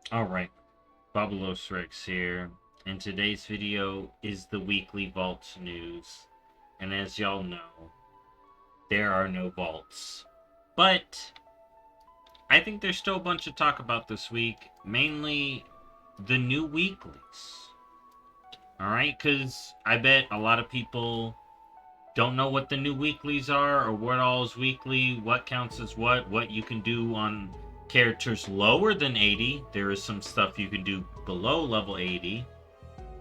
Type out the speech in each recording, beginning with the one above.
Alright, BobalosRex here, and today's video is the weekly vaults news. And as y'all know, there are no vaults. But I think there's still a bunch to talk about this week, mainly the new weeklies. Alright, because I bet a lot of people don't know what the new weeklies are, or what all is weekly, what counts as what you can do on characters lower than 80. There is some stuff you can do below level 80.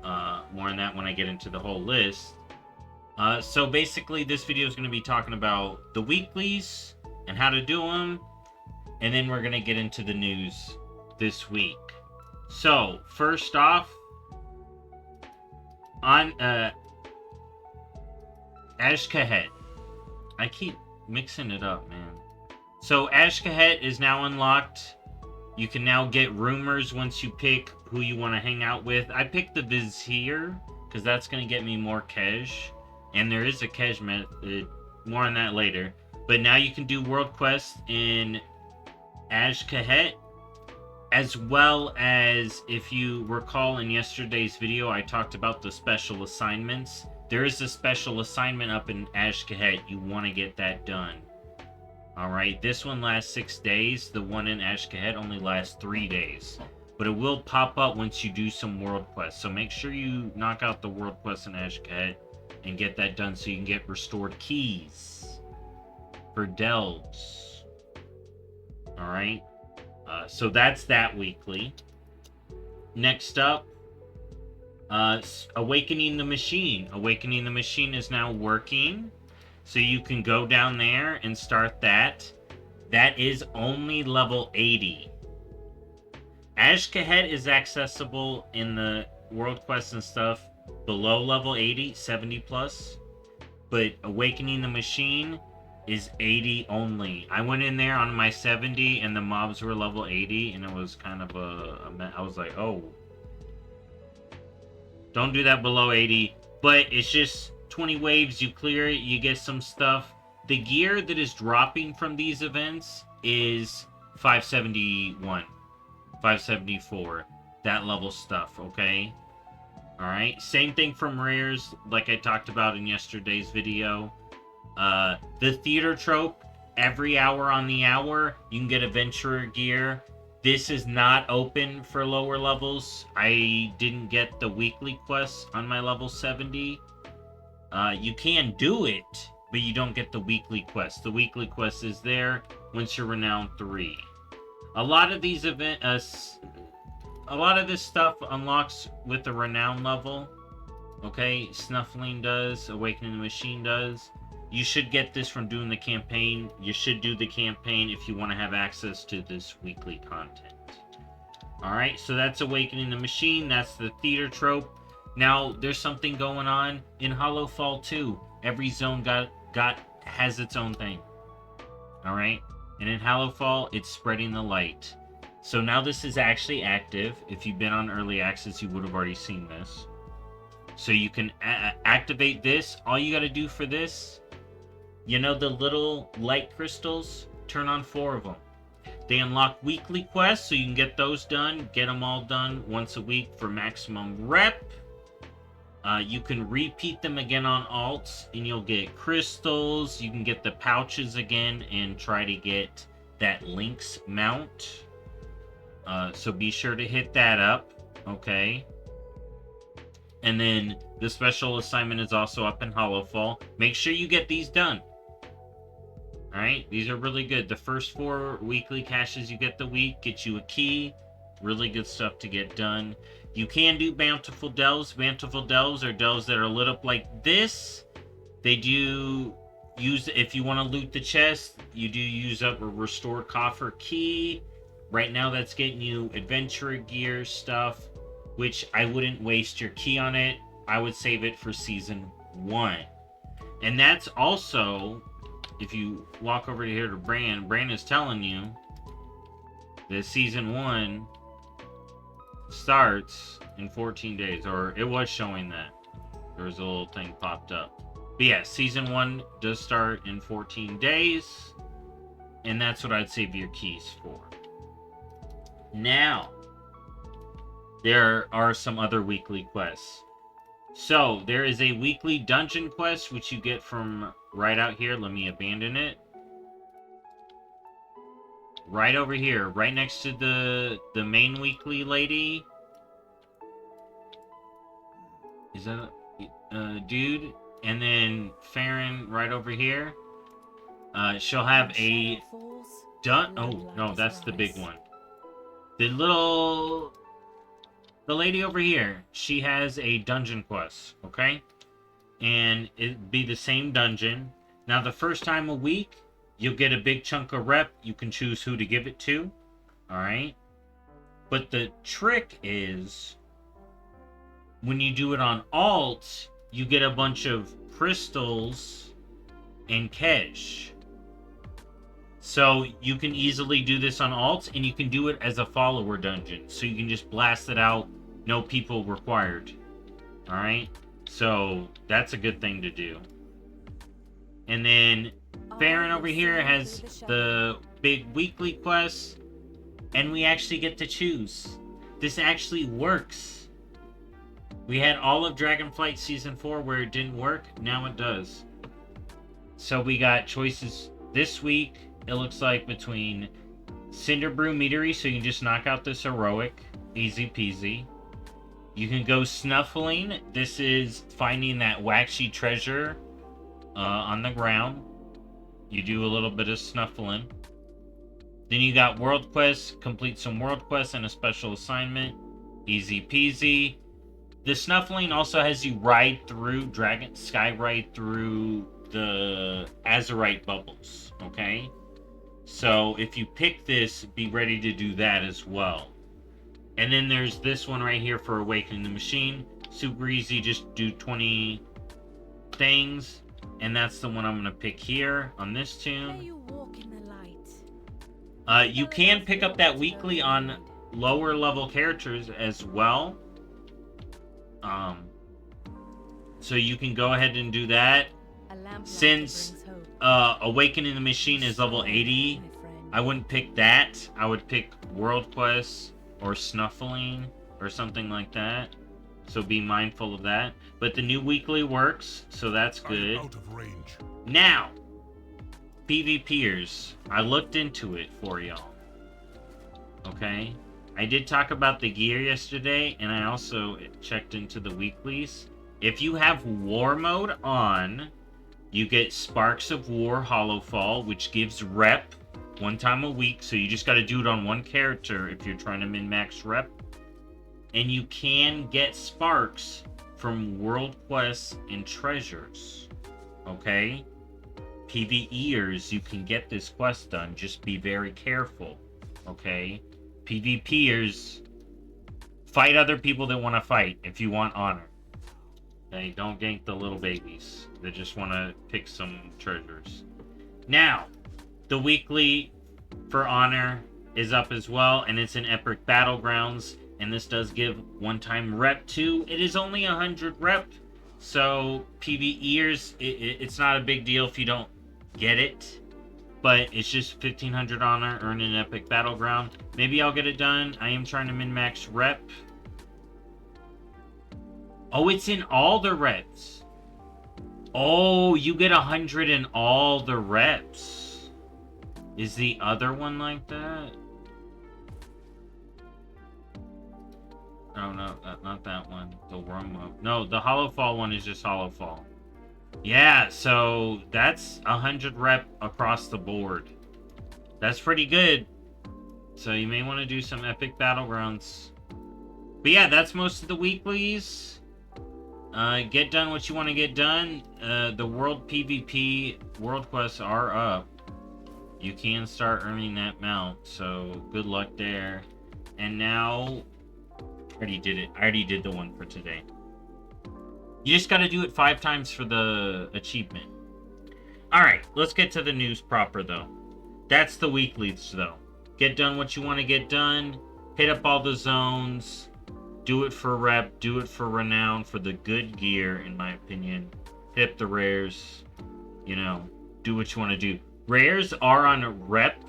More on that when I get into the whole list. So basically, this video is going to be talking about the weeklies and how to do them, and then we're going to get into the news this week. So, first off, on Ashkahet. I keep mixing it up, man. So Ashkahet is now unlocked. You can now get rumors once you pick who you want to hang out with. I picked the Vizier because that's going to get me more cash. And there is a cash method. More on that later. But now you can do world quests in Ashkahet. As well as, if you recall in yesterday's video, I talked about the special assignments. There is a special assignment up in Ashkahet. You want to get that done. Alright, this one lasts 6 days. The one in Ashkahet only lasts 3 days. But it will pop up once you do some world quests. So make sure you knock out the world quests in Ashkahet and get that done so you can get restored keys for delves. Alright, so that's that weekly. Next up, Awakening the Machine. Awakening the Machine is now working. So you can go down there and start that. That is only level 80. Ashkahet is accessible in the world quests and stuff below level 80, 70 plus. But Awakening the Machine is 80 only. I went in there on my 70 and the mobs were level 80, and it was kind of I was like, oh. Don't do that below 80. But it's just 20 waves, you clear it, you get some stuff. The gear that is dropping from these events is 571, 574, that level stuff, okay? Alright, same thing from rares, like I talked about in yesterday's video. The theater trope, every hour on the hour, you can get adventurer gear. This is not open for lower levels. I didn't get the weekly quests on my level 70. You can do it, but you don't get the weekly quest. The weekly quest is there once you're renowned 3. A lot of these a lot of this stuff unlocks with the renown level. Okay, Snuffling does, Awakening the Machine does. You should get this from doing the campaign. You should do the campaign if you want to have access to this weekly content. Alright, so that's Awakening the Machine. That's the theater trope. Now, there's something going on in Hollow Fall 2. Every zone has its own thing. Alright? And in Hollow Fall, it's spreading the light. So now this is actually active. If you've been on early access, you would have already seen this. So you can activate this. All you got to do for this, you know the little light crystals? Turn on 4 of them. They unlock weekly quests, so you can get those done. Get them all done once a week for maximum rep. You can repeat them again on alts, and you'll get crystals. You can get the pouches again and try to get that Lynx mount. So be sure to hit that up, okay? And then the special assignment is also up in Hollowfall. Make sure you get these done. Alright, these are really good. The first 4 weekly caches you get the week get you a key. Really good stuff to get done. You can do Bountiful Delves. Bountiful Delves are delves that are lit up like this. They do use, if you want to loot the chest, you do use up a restored coffer key. Right now that's getting you adventurer gear stuff, which I wouldn't waste your key on it. I would save it for Season 1. And that's also, if you walk over here to Bran is telling you that Season 1 starts in 14 days, or it was showing that. There was a little thing popped up. But yeah, Season 1 does start in 14 days, and that's what I'd save your keys for. Now, there are some other weekly quests. So, there is a weekly dungeon quest, which you get from right out here. Let me abandon it. Right over here, right next to the main weekly lady. Is that a dude? And then Farron right over here. She'll have a oh, no, that's the big one. The lady over here, she has a dungeon quest, okay? And it'd be the same dungeon. Now, the first time a week, you'll get a big chunk of rep. You can choose who to give it to, alright? But the trick is, when you do it on alt, you get a bunch of crystals and cash. So you can easily do this on alt, and you can do it as a follower dungeon. So you can just blast it out, no people required. Alright? So that's a good thing to do. And then Farron over here has the big weekly quest, and we actually get to choose. This actually works. We had all of Dragonflight Season 4 where it didn't work. Now it does. So we got choices this week. It looks like between Cinderbrew Meadery, so you can just knock out this heroic. Easy peasy. You can go Snuffling. This is finding that waxy treasure on the ground. You do a little bit of Snuffling. Then you got World Quest. Complete some World Quests and a special assignment. Easy peasy. The Snuffling also has you ride through Sky Ride through the Azurite bubbles, okay? So if you pick this, be ready to do that as well. And then there's this one right here for Awakening the Machine. Super easy, just do 20 things. And that's the one I'm going to pick here on this tune. You can pick up that weekly on lower level characters as well. So you can go ahead and do that. Since Awakening the Machine is level 80, I wouldn't pick that. I would pick World Quest or Snuffling or something like that. So be mindful of that. But the new weekly works, so that's good. Out of range. Now, PvPers. I looked into it for y'all. Okay? I did talk about the gear yesterday, and I also checked into the weeklies. If you have War Mode on, you get Sparks of War Hollowfall, which gives rep one time a week, so you just got to do it on one character if you're trying to min-max rep. And you can get Sparks from World Quests and Treasures. Okay? PvEers, you can get this quest done, just be very careful. Okay? PvPers, fight other people that want to fight if you want honor. Okay, don't gank the little babies that just want to pick some treasures. Now, the weekly for honor is up as well, and it's in Epic Battlegrounds, and this does give one-time rep too. It is only 100 rep, so PvEers, it's not a big deal if you don't get it. But it's just 1500 honor, earn an Epic Battleground. Maybe I'll get it done. I am trying to min-max rep. Oh, it's in all the reps. Oh, you get 100 in all the reps. Is the other one like that? Oh, no, not that one. The wrong one. No, the Hollowfall one is just Hollowfall. Yeah, so that's 100 rep across the board. That's pretty good. So you may want to do some Epic Battlegrounds. But yeah, that's most of the weeklies. Get done what you want to get done. The World PvP World Quests are up. You can start earning that mount, so good luck there. And now, I already did it. I already did the one for today. You just got to do it 5 times for the achievement. Alright, let's get to the news proper, though. That's the weeklies, though. Get done what you want to get done. Hit up all the zones. Do it for rep. Do it for renown. For the good gear, in my opinion. Hit up the rares. You know, do what you want to do. Rares are on rep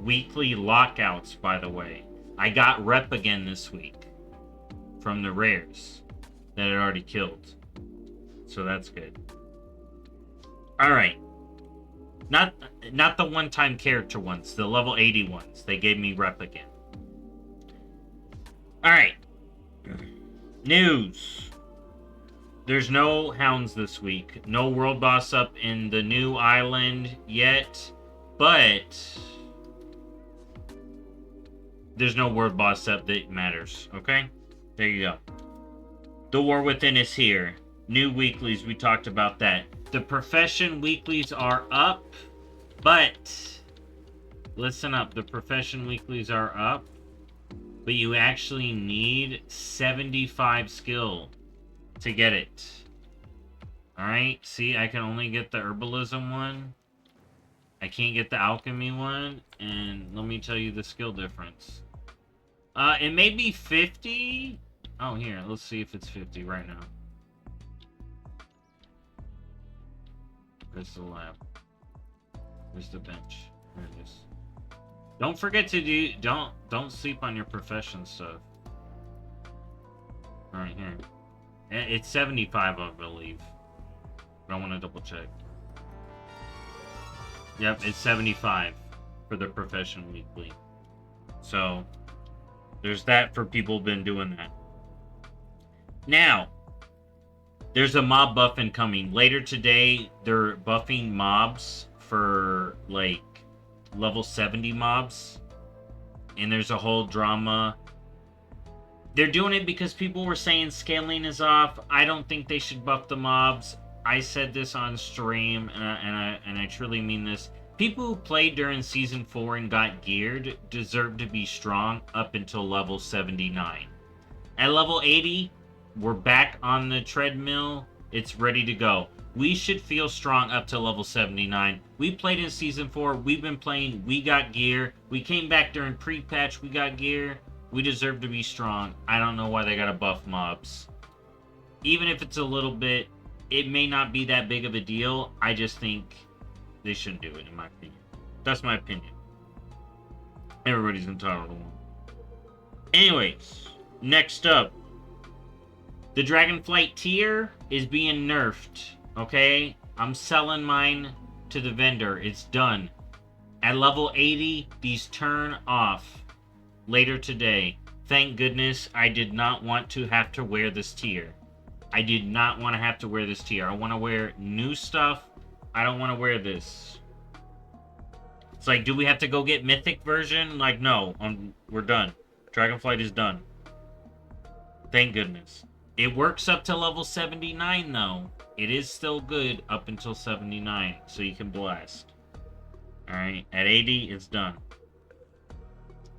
weekly lockouts, by the way. I got rep again this week. from the rares that it already killed. So that's good. Alright. Not the one-time character ones, the level 80 ones. They gave me replicant. Alright. News. There's no hounds this week. No world boss up in the new island yet. But there's no world boss up that matters. Okay? There you go. The War Within is here. New weeklies, we talked about that. The profession weeklies are up. But listen up. The profession weeklies are up. But you actually need 75 skill to get it. Alright, see, I can only get the herbalism one. I can't get the alchemy one. And let me tell you the skill difference. It may be 50. Oh, here, let's see if it's 50 right now. Where's the lab? Where's the bench? There it is. Don't forget to do... Don't sleep on your profession stuff. Alright, here. It's 75, I believe. But I want to double check. Yep, it's 75 for the profession weekly. So, there's that for people who've been doing that. Now, there's a mob buff incoming. Later today, they're buffing mobs for, like, level 70 mobs. And there's a whole drama. They're doing it because people were saying scaling is off. I don't think they should buff the mobs. I said this on stream, and I truly mean this. People who played during Season 4 and got geared deserve to be strong up until level 79. At level 80, we're back on the treadmill. It's ready to go. We should feel strong up to level 79. We played in Season 4. We've been playing. We got gear. We came back during pre-patch. We got gear. We deserve to be strong. I don't know why they gotta buff mobs. Even if it's a little bit, it may not be that big of a deal. I just think they shouldn't do it, in my opinion. That's my opinion. Everybody's entitled to one. Anyways, next up. The Dragonflight tier is being nerfed. Okay? I'm selling mine to the vendor. It's done. At level 80, these turn off later today. Thank goodness I did not want to have to wear this tier. I did not want to have to wear this tier. I want to wear new stuff. I don't want to wear this. It's like, do we have to go get Mythic version? Like, no. We're done. Dragonflight is done. Thank goodness. It works up to level 79, though. It is still good up until 79, so you can blast. Alright, at 80, it's done.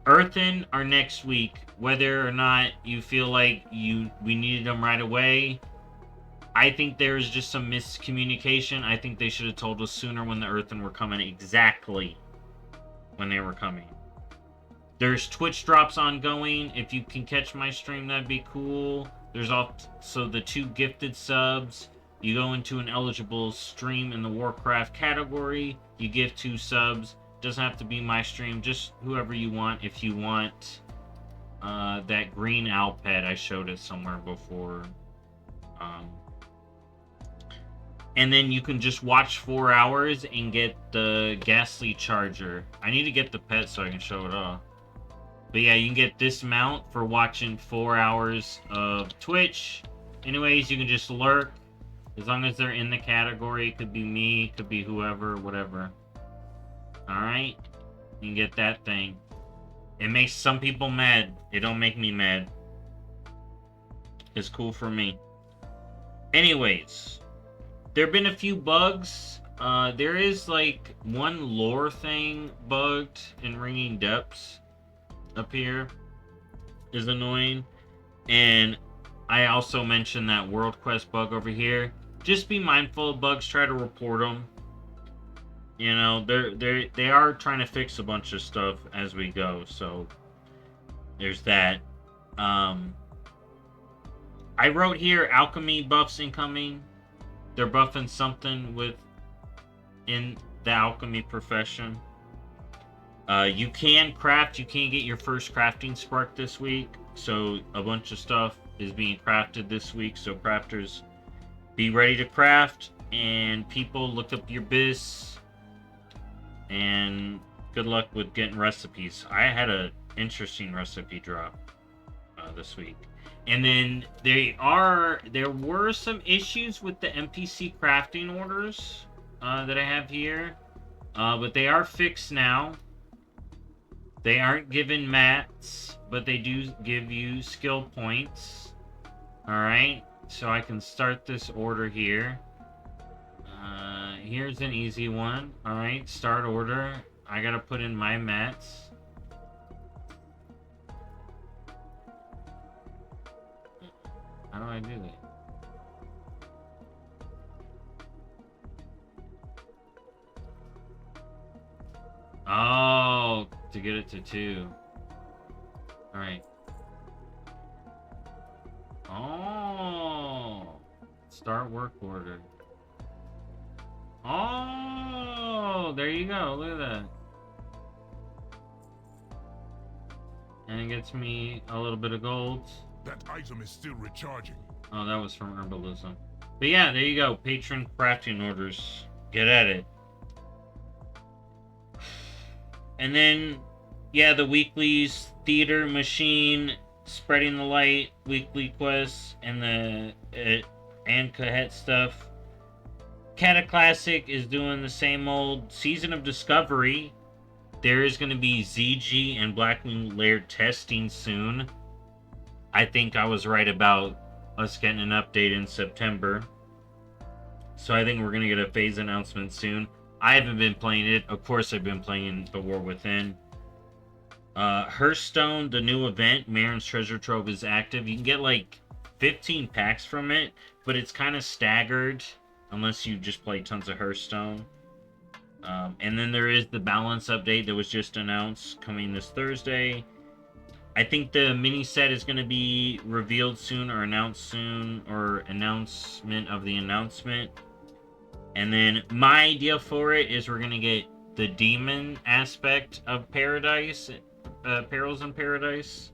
Earthen are next week. Whether or not you feel like we needed them right away, I think there is just some miscommunication. I think they should have told us sooner when the Earthen were coming, exactly when they were coming. There's Twitch drops ongoing. If you can catch my stream, that'd be cool. There's also the 2 gifted subs. You go into an eligible stream in the Warcraft category. You give 2 subs. Doesn't have to be my stream, just whoever you want. If you want that green owl pet, I showed it somewhere before. And then you can just watch 4 hours and get the Ghastly Charger. I need to get the pet so I can show it off. But yeah, you can get this mount for watching 4 hours of Twitch. Anyways, you can just lurk. As long as they're in the category. It could be me, it could be whoever, whatever. Alright? You can get that thing. It makes some people mad. It don't make me mad. It's cool for me. Anyways. There have been a few bugs. There is like one lore thing bugged in Ringing Depths up here. Is annoying. And I also mentioned that World Quest bug over here. Just be mindful of bugs. Try to report them. You know, they are trying to fix a bunch of stuff as we go. So there's that. I wrote here alchemy buffs incoming. They're buffing something in the alchemy profession. You can craft. You can get your first crafting spark this week. So a bunch of stuff is being crafted this week, so crafters, be ready to craft, and people, look up your biz, and good luck with getting recipes. I had a interesting recipe drop this week. And then there were some issues with the NPC crafting orders that I have here, but they are fixed now. They aren't given mats, but they do give you skill points. Alright, so I can start this order here. Here's an easy one. Alright, start order. I gotta put in my mats. How do I do that? Oh, to get it to 2. Alright. Oh, start work order. Oh, there you go. Look at that. And it gets me a little bit of gold. That item is still recharging. Oh, that was from herbalism. But yeah, there you go. Patron crafting orders. Get at it. And then, yeah, the weeklies, theater, machine, spreading the light, weekly quests, and the and Cahet stuff. Cataclassic is doing the same old Season of Discovery. There is going to be ZG and Blackmoon Lair testing soon. I think I was right about us getting an update in September. So I think we're going to get a phase announcement soon. I haven't been playing it. Of course, I've been playing The War Within. Hearthstone, the new event, Marin's Treasure Trove, is active. You can get like 15 packs from it, but it's kind of staggered unless you just play tons of Hearthstone. And then there is the balance update that was just announced coming this Thursday. I think the mini set is going to be revealed soon or announced soon, or announcement of the announcement. And then my idea for it is we're going to get the demon aspect of Paradise, Perils in Paradise.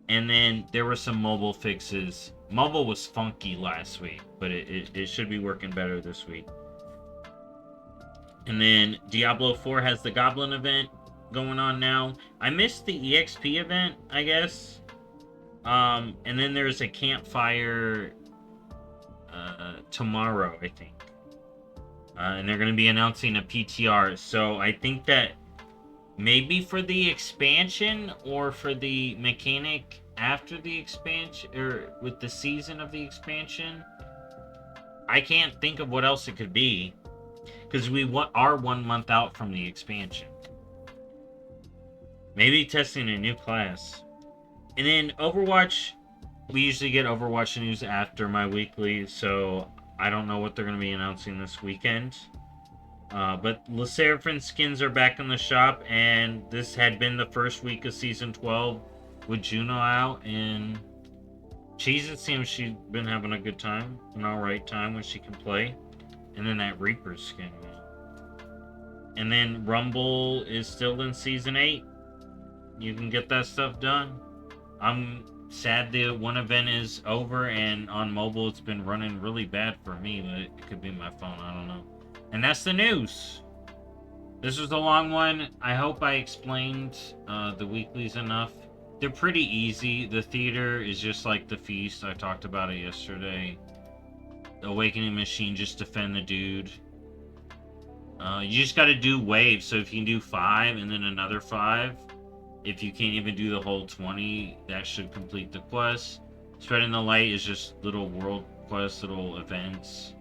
And then there were some mobile fixes. Mobile was funky last week, but it should be working better this week. And then Diablo 4 has the Goblin event going on now. I missed the EXP event, I guess. And then there's a campfire tomorrow, I think. And they're going to be announcing a PTR. So I think that maybe for the expansion or for the mechanic after the expansion, or with the season of the expansion, I can't think of what else it could be. Because we are 1 month out from the expansion. Maybe testing a new class. And then Overwatch, we usually get Overwatch news after my weekly, so I don't know what they're going to be announcing this weekend. But LeSeraphim skins are back in the shop, and this had been the first week of Season 12 with Juno out, and it seems she's been having a good time, an alright time when she can play. And then that Reaper skin, man. And then Rumble is still in Season 8. You can get that stuff done. I'm sad the one event is over, and on mobile it's been running really bad for me, but it could be my phone, I don't know. And that's the news. This was a long one. I hope I explained the weeklies enough. They're pretty easy. The theater is just like the feast. I talked about it yesterday. The Awakening Machine, just defend the dude. You just gotta do waves. So if you can do 5 and then another 5, if you can't even do the whole 20, that should complete the quest. Spreading the Light is just little world quests, little events.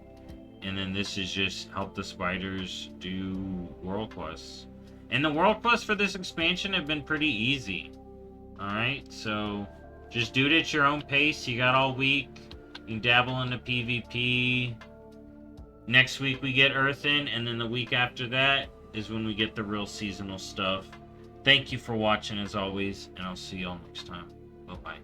And then this is just help the spiders do world quests. And the world quests for this expansion have been pretty easy. Alright, so just do it at your own pace. You got all week. You can dabble into PvP. Next week we get Earthen, and then the week after that is when we get the real seasonal stuff. Thank you for watching as always, and I'll see y'all next time. Bye-bye.